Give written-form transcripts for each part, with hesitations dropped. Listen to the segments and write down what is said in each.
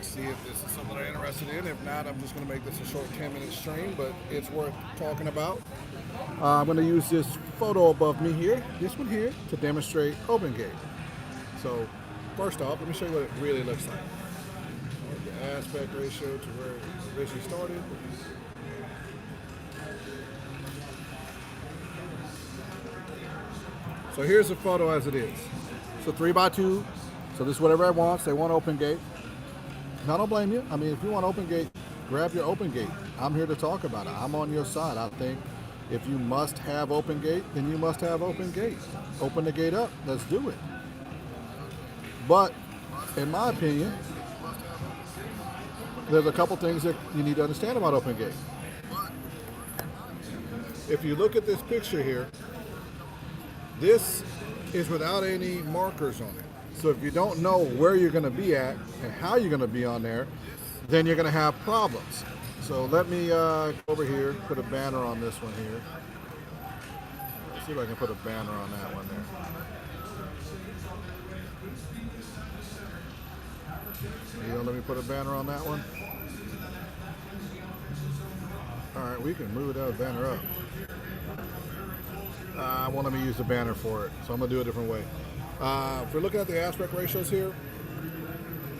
see if this is something they're interested in. If not, I'm just going to make this a short 10-minute stream, but it's worth talking about. I'm going to use this photo above me here, this one here, to demonstrate OpenGate. So first off, let me show you what it really looks like. The aspect ratio to where it originally started. So here's the photo as it is. So 3x2. So this is what everybody wants. They want OpenGate. And I don't blame you. I mean, if you want OpenGate, grab your OpenGate. I'm here to talk about it. I'm on your side. I think if you must have OpenGate, then you must have OpenGate. Open the gate up. Let's do it. But in my opinion, there's a couple things that you need to understand about OpenGate. If you look at this picture here, this is without any markers on it. So if you don't know where you're going to be at and how you're going to be on there, then you're going to have problems. So let me go over here, put a banner on this one here. Let's see if I can put a banner on that one there. You know, let me put a banner on that one. All right, we can move that banner up. Won't let me use the banner for it, so I'm going to do it a different way. If we're looking at the aspect ratios here,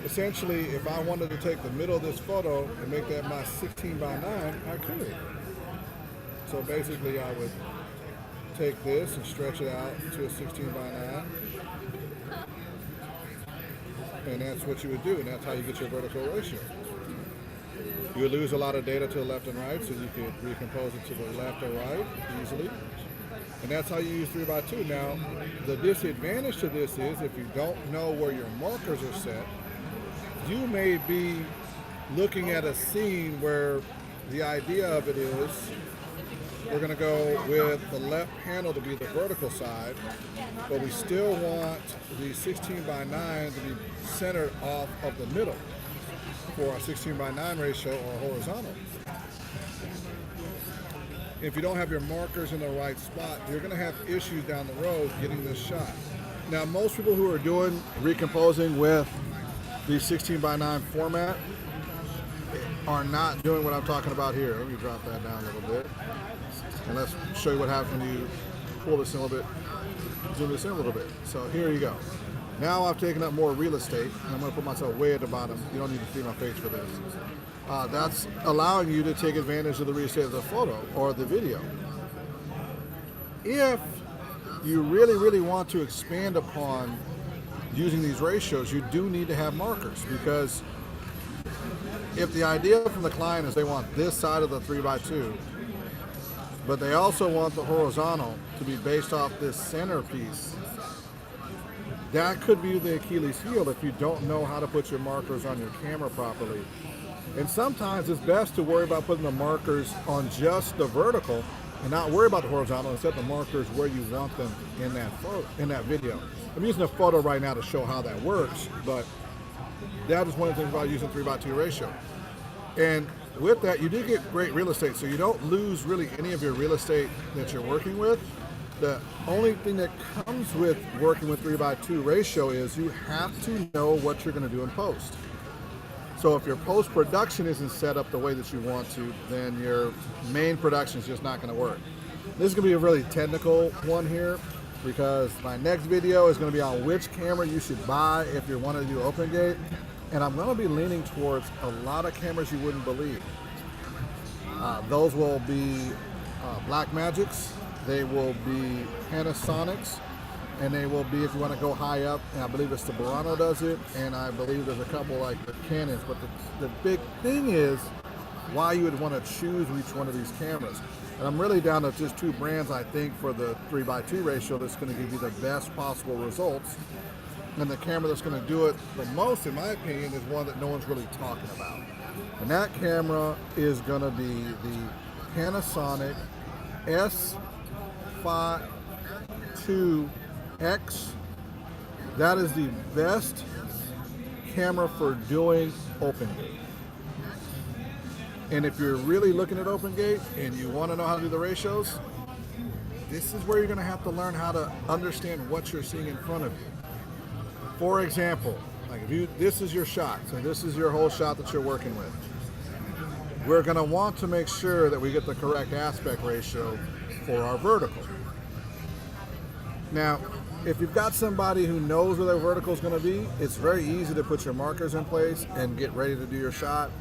essentially, if I wanted to take the middle of this photo and make that my 16 by 9, I could. So basically, I would take this and stretch it out to a 16 by 9. And that's what you would do, and that's how you get your vertical ratio. You would lose a lot of data to the left and right, so you could recompose it to the left or right easily. And that's how you use 3x2. Now, the disadvantage to this is if you don't know where your markers are set, you may be looking at a scene where the idea of it is we're going to go with the left handle to be the vertical side, but we still want the 16 by 9 to be centered off of the middle for a 16 by 9 ratio or horizontal. If you don't have your markers in the right spot, you're going to have issues down the road getting this shot. Now, most people who are doing recomposing with the 16 by 9 format are not doing what I'm talking about here. Let me drop that down a little bit. And let's show you what happens when you pull this in a little bit, zoom this in a little bit. So here you go. Now I've taken up more real estate, and I'm going to put myself way at the bottom. You don't need to see my face for this. That's allowing you to take advantage of the real estate of the photo or the video. If you really, really want to expand upon using these ratios, you do need to have markers, because if the idea from the client is they want this side of the 3x2, but they also want the horizontal to be based off this center piece, that could be the Achilles heel if you don't know how to put your markers on your camera properly. And sometimes it's best to worry about putting the markers on just the vertical and not worry about the horizontal and set the markers where you want them in that photo, in that video. I'm using a photo right now to show how that works, but that is one of the things about using 3x2 ratio. And with that, you do get great real estate, so you don't lose really any of your real estate that you're working with. The only thing that comes with working with 3x2 ratio is you have to know what you're going to do in post. So if your post-production isn't set up the way that you want to, then your main production is just not going to work. This is going to be a really technical one here, because my next video is going to be on which camera you should buy if you want to do OpenGate. And I'm going to be leaning towards a lot of cameras you wouldn't believe. Those will be Blackmagics, they will be Panasonics, and they will be, if you want to go high up, and I believe it's the Burano does it, and I believe there's a couple like the Canons. But the big thing is why you would want to choose each one of these cameras. And I'm really down to just two brands, I think, for the 3x2 ratio that's going to give you the best possible results. And the camera that's going to do it the most, in my opinion, is one that no one's really talking about. And that camera is going to be the Panasonic S5II-X. That is the best camera for doing OpenGate. And if you're really looking at OpenGate and you want to know how to do the ratios, this is where you're going to have to learn how to understand what you're seeing in front of you. For example, Like this is your shot, so this is your whole shot that you're working with. We're going to want to make sure that we get the correct aspect ratio for our vertical. Now, if you've got somebody who knows where their vertical is going to be, it's very easy to put your markers in place and get ready to do your shot.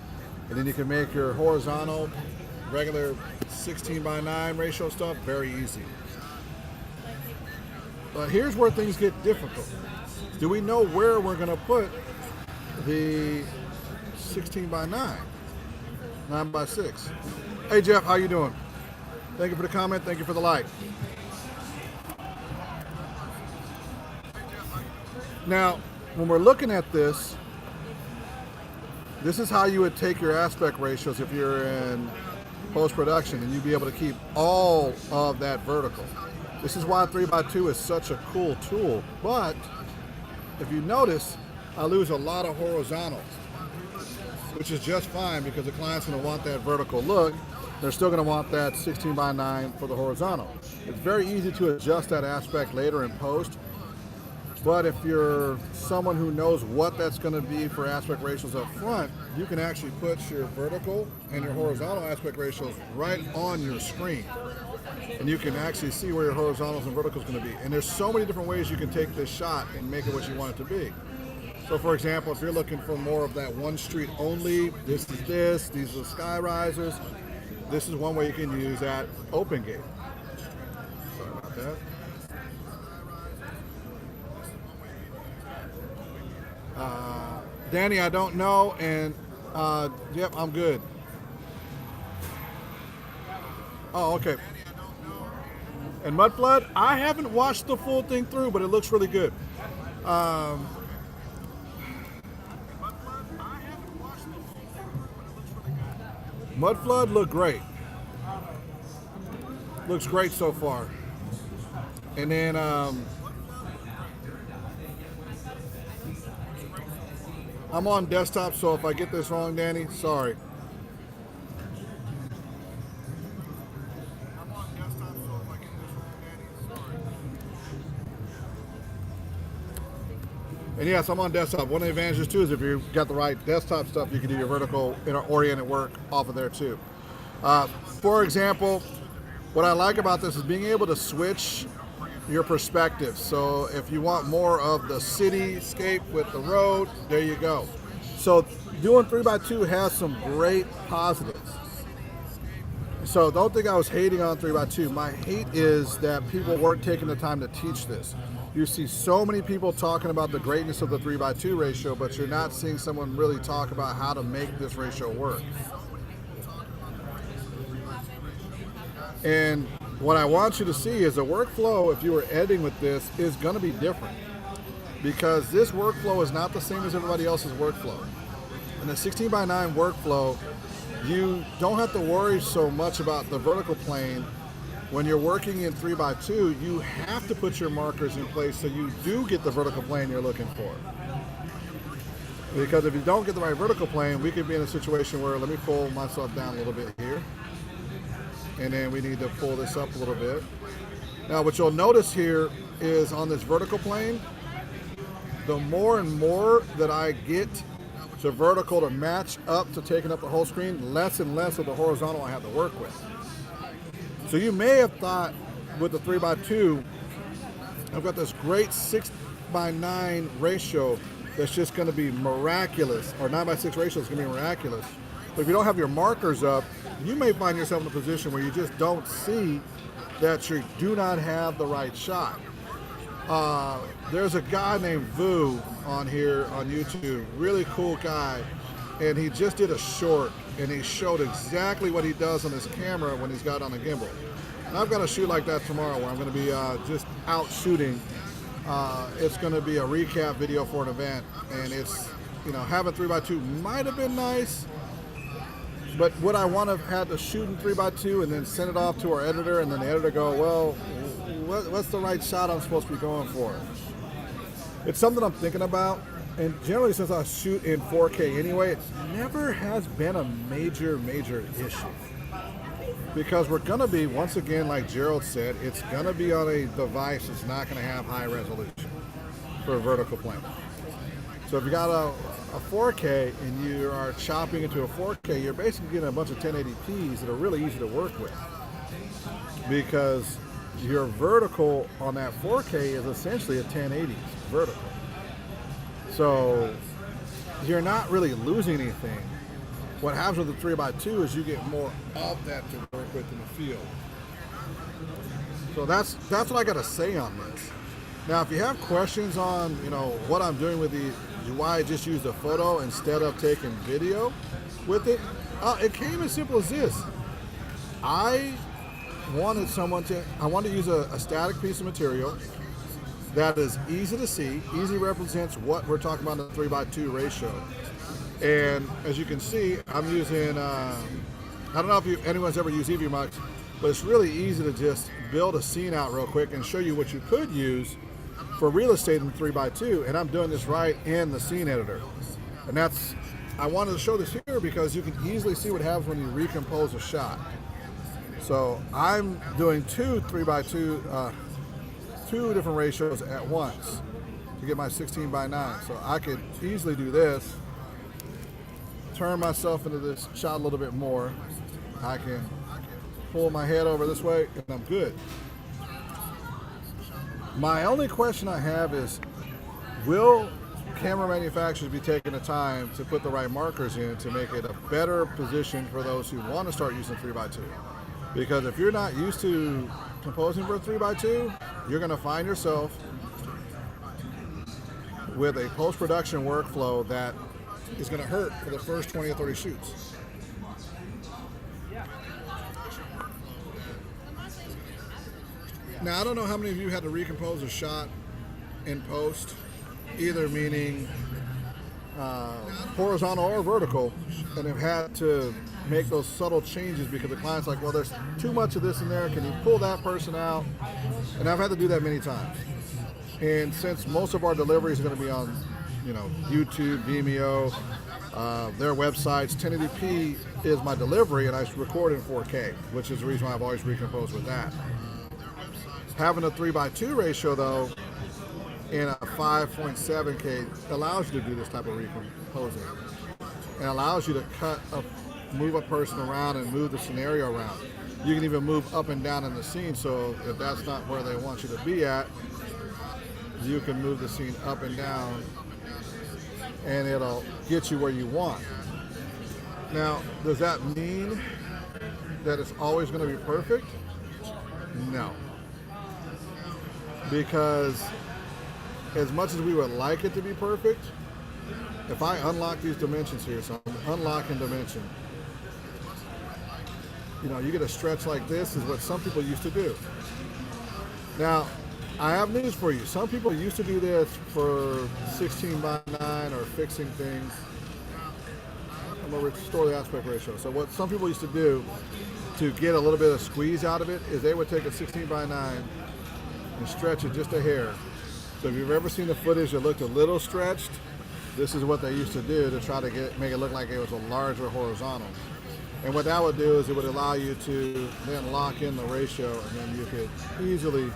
And then you can make your horizontal, regular 16:9 ratio stuff very easy. But here's where things get difficult. Do we know where we're going to put the 16:9, 9x6? Hey Jeff, how you doing? Thank you for the comment. Thank you for the like. Now, when we're looking at this, this is how you would take your aspect ratios if you're in post-production, and you'd be able to keep all of that vertical. This is why 3x2 is such a cool tool, but if you notice, I lose a lot of horizontals, which is just fine because the client's going to want that vertical look. They're still going to want that 16:9 for the horizontal. It's very easy to adjust that aspect later in post, but if you're someone who knows what that's going to be for aspect ratios up front, you can actually put your vertical and your horizontal aspect ratios right on your screen. And you can actually see where your horizontals and verticals are going to be. And there's so many different ways you can take this shot and make it what you want it to be. So for example, if you're looking for more of that one street only, this is this, these are the sky risers, this is one way you can use that open gate. Sorry about that. Danny, I don't know, and yep, I'm good. Oh, okay. And Mudflood, I haven't watched the full thing through, but it looks really good. Mudflood looked great. Looks great so far. And then I'm on desktop, so if I get this wrong, Danny, sorry. And yes, I'm on desktop. One of the advantages too is if you've got the right desktop stuff, you can do your vertical oriented work off of there too. For example, what I like about this is being able to switch your perspective. So if you want more of the cityscape with the road, there you go. So doing 3x2 has some great positives. So don't think I was hating on 3x2. My hate is that people weren't taking the time to teach this. You see so many people talking about the greatness of the 3x2 ratio, but you're not seeing someone really talk about how to make this ratio work. And what I want you to see is the workflow, if you were editing with this, is going to be different. Because this workflow is not the same as everybody else's workflow. In the 16:9 workflow, you don't have to worry so much about the vertical plane. When you're working in 3x2, you have to put your markers in place so you do get the vertical plane you're looking for. Because if you don't get the right vertical plane, we could be in a situation where, let me pull myself down a little bit here. And then we need to pull this up a little bit. Now what you'll notice here is on this vertical plane, the more and more that I get the vertical to match up to taking up the whole screen, less and less of the horizontal I have to work with. So you may have thought with the 3x2, I've got this great 6:9 ratio that's just going to be miraculous, or 9x6 ratio is going to be miraculous. But if you don't have your markers up, you may find yourself in a position where you just don't see that you do not have the right shot. There's a guy named Vu on here on YouTube, really cool guy, and he just did a short and he showed exactly what he does on his camera when he's got on a gimbal. And I've got a shoot like that tomorrow where I'm going to be just out shooting. It's going to be a recap video for an event, and it's, you know, having 3x2 might have been nice, but would I want to have had to shoot in 3x2 and then send it off to our editor, and then the editor go, well, what's the right shot I'm supposed to be going for? It's something I'm thinking about, and generally since I shoot in 4K anyway, it never has been a major issue. Because we're going to be, once again, like Gerald said, it's going to be on a device that's not going to have high resolution for a vertical plane. So if you got a 4K and you are chopping into a 4K, you're basically getting a bunch of 1080p's that are really easy to work with, because your vertical on that 4K is essentially a 1080 vertical. So you're not really losing anything. What happens with the 3x2 is you get more of that to work with in the field. So that's what I got to say on this. Now, if you have questions on, what I'm doing with why I just used a photo instead of taking video with it, it came as simple as this. I wanted to use a static piece of material that is easy to see, easy represents what we're talking about in the 3x2 ratio. And as you can see, I'm using, I don't know if anyone's ever used EasyMux, but it's really easy to just build a scene out real quick and show you what you could use for real estate in 3x2. And I'm doing this right in the scene editor. And I wanted to show this here because you can easily see what happens when you recompose a shot. So I'm doing two 3x2, two different ratios at once to get my 16:9. So I could easily do this, turn myself into this shot a little bit more. I can pull my head over this way and I'm good. My only question I have is, will camera manufacturers be taking the time to put the right markers in to make it a better position for those who want to start using 3x2? Because if you're not used to composing for a 3x2, you're going to find yourself with a post-production workflow that is going to hurt for the first 20 or 30 shoots. Now, I don't know how many of you had to recompose a shot in post, either meaning horizontal or vertical, and have had to make those subtle changes because the client's like, well, there's too much of this in there. Can you pull that person out? And I've had to do that many times. And since most of our deliveries are going to be on, YouTube, Vimeo, their websites, 1080p is my delivery, and I record in 4K, which is the reason why I've always recomposed with that. Having a 3x2 ratio, though, in a 5.7K allows you to do this type of recomposing. And allows you to move a person around and move the scenario around. You can even move up and down in the scene, so if that's not where they want you to be at, you can move the scene up and down and it'll get you where you want. Now, does that mean that it's always going to be perfect? No. Because as much as we would like it to be perfect, if I unlock these dimensions here, so I'm unlocking dimension, you get a stretch like this is what some people used to do. Now, I have news for you. Some people used to do this for 16:9 or fixing things. I'm going to restore the aspect ratio. So what some people used to do to get a little bit of squeeze out of it is they would take a 16:9 and stretch it just a hair. So if you've ever seen the footage that looked a little stretched, this is what they used to do to try to make it look like it was a larger horizontal. And what that would do is it would allow you to then lock in the ratio, and then you could easily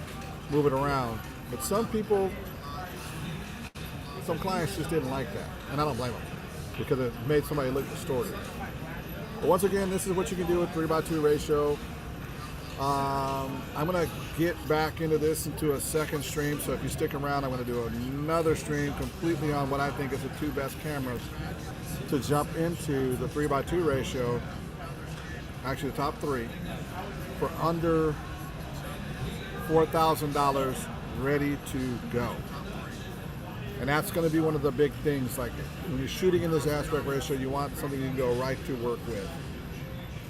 move it around. But some clients just didn't like that, and I don't blame them, because it made somebody look distorted. But once again, this is what you can do with 3x2 ratio. I'm going to get back into this into a second stream, so if you stick around, I'm going to do another stream completely on what I think is the two best cameras to jump into the 3x2 ratio, actually the top three, for under $4,000 ready to go. And that's going to be one of the big things. Like when you're shooting in this aspect ratio, you want something you can go right to work with.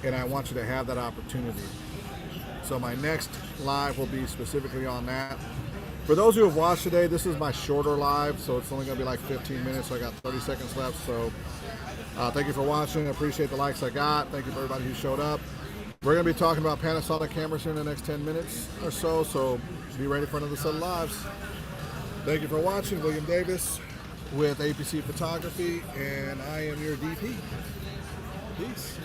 And I want you to have that opportunity. So my next live will be specifically on that. For those who have watched today, this is my shorter live, so it's only going to be like 15 minutes. So I got 30 seconds left. So thank you for watching. I appreciate the likes I got. Thank you for everybody who showed up. We're going to be talking about Panasonic cameras here in the next 10 minutes or so. So be ready for another set of lives. Thank you for watching. William Davis with A.P.C Photography, and I am your DP. Peace.